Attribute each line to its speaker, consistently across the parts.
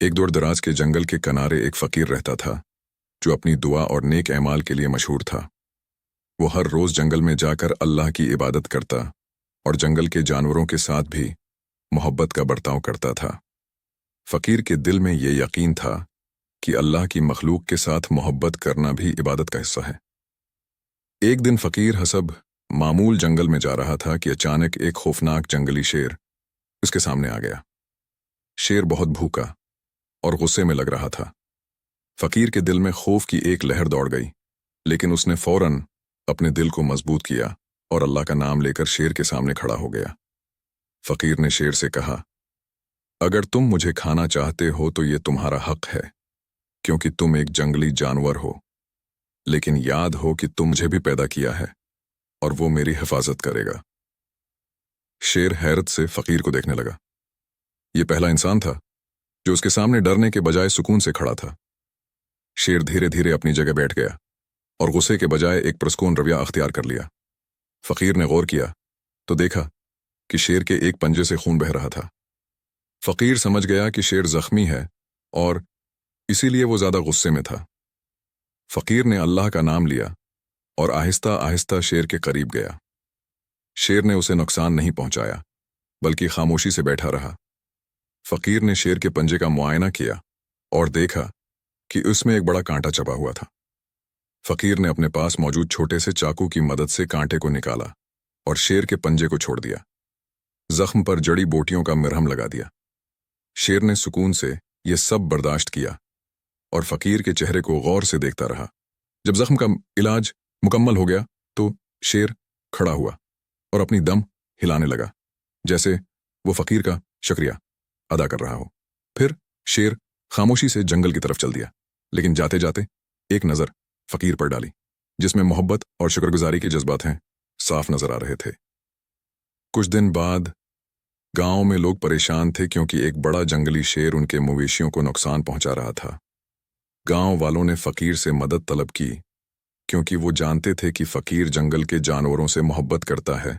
Speaker 1: एक दूर दराज के जंगल के किनारे एक फकीर रहता था जो अपनी दुआ और नेक एमाल के लिए मशहूर था। वो हर रोज़ जंगल में जाकर अल्लाह की इबादत करता और जंगल के जानवरों के साथ भी मोहब्बत का बर्ताव करता था। फ़कीर के दिल में ये यकीन था कि अल्लाह की मखलूक के साथ मोहब्बत करना भी इबादत का हिस्सा है। एक दिन फ़कीर हसब मामूल जंगल में जा रहा था कि अचानक एक खौफनाक जंगली शेर उसके सामने आ गया। शेर बहुत भूखा और गुस्से में लग रहा था। फ़कीर के दिल में खौफ की एक लहर दौड़ गई, लेकिन उसने फौरन अपने दिल को मजबूत किया और अल्लाह का नाम लेकर शेर के सामने खड़ा हो गया। फ़कीर ने शेर से कहा, अगर तुम मुझे खाना चाहते हो तो ये तुम्हारा हक है, क्योंकि तुम एक जंगली जानवर हो, लेकिन याद हो कि तुम मुझे भी पैदा किया है और वो मेरी हिफाजत करेगा। शेर हैरत से फ़कीर को देखने लगा। ये पहला इंसान था जो उसके सामने डरने के बजाय सुकून से खड़ा था। शेर धीरे धीरे अपनी जगह बैठ गया और गुस्से के बजाय एक पुरस्कून रवैया अख्तियार कर लिया। फ़कीर ने गौर किया तो देखा कि शेर के एक पंजे से खून बह रहा था। फ़कीर समझ गया कि शेर जख्मी है और इसीलिए वो ज़्यादा गुस्से में था। फ़कीर ने अल्लाह का नाम लिया और आहिस्ता आहिस्ता शेर के करीब गया। शेर ने उसे नुकसान नहीं पहुंचाया, बल्कि खामोशी से बैठा रहा। फ़कीर ने शेर के पंजे का मुआयना किया और देखा कि उसमें एक बड़ा कांटा चबा हुआ था। फ़कीर ने अपने पास मौजूद छोटे से चाकू की मदद से कांटे को निकाला और शेर के पंजे को छोड़ दिया। जख्म पर जड़ी बूटियों का मरहम लगा दिया। शेर ने सुकून से यह सब बर्दाश्त किया और फ़कीर के चेहरे को गौर से देखता रहा। जब जख्म का इलाज मुकम्मल हो गया तो शेर खड़ा हुआ और अपनी दम हिलाने लगा, जैसे वो फ़कीर का शुक्रिया अदा कर रहा हो। फिर शेर खामोशी से जंगल की तरफ चल दिया, लेकिन जाते जाते एक नज़र फ़कीर पर डाली, जिसमें मोहब्बत और शुक्रगुजारी के जज्बात हैं साफ नजर आ रहे थे। कुछ दिन बाद गांव में लोग परेशान थे क्योंकि एक बड़ा जंगली शेर उनके मवेशियों को नुकसान पहुंचा रहा था। गांव वालों ने फ़कीर से मदद तलब की, क्योंकि वो जानते थे कि फ़कीर जंगल के जानवरों से मोहब्बत करता है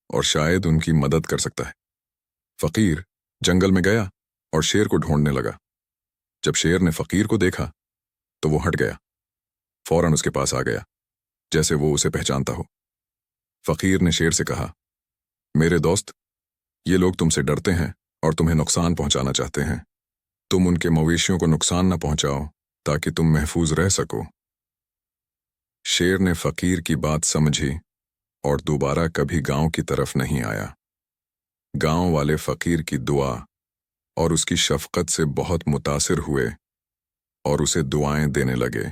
Speaker 1: और शायद उनकी मदद कर सकता है। फ़कीर जंगल में गया और शेर को ढूंढने लगा। जब शेर ने फ़कीर को देखा तो वो हट गया, फौरन उसके पास आ गया, जैसे वो उसे पहचानता हो। फ़कीर ने शेर से कहा, मेरे दोस्त, ये लोग तुमसे डरते हैं और तुम्हें नुकसान पहुंचाना चाहते हैं। तुम उनके मवेशियों को नुकसान न पहुंचाओ ताकि तुम महफूज रह सको। शेर ने फ़कीर की बात समझी और दोबारा कभी गांव की तरफ नहीं आया। गांव वाले फ़कीर की दुआ और उसकी शफ़क़त से बहुत मुतासिर हुए और उसे दुआएं देने लगे।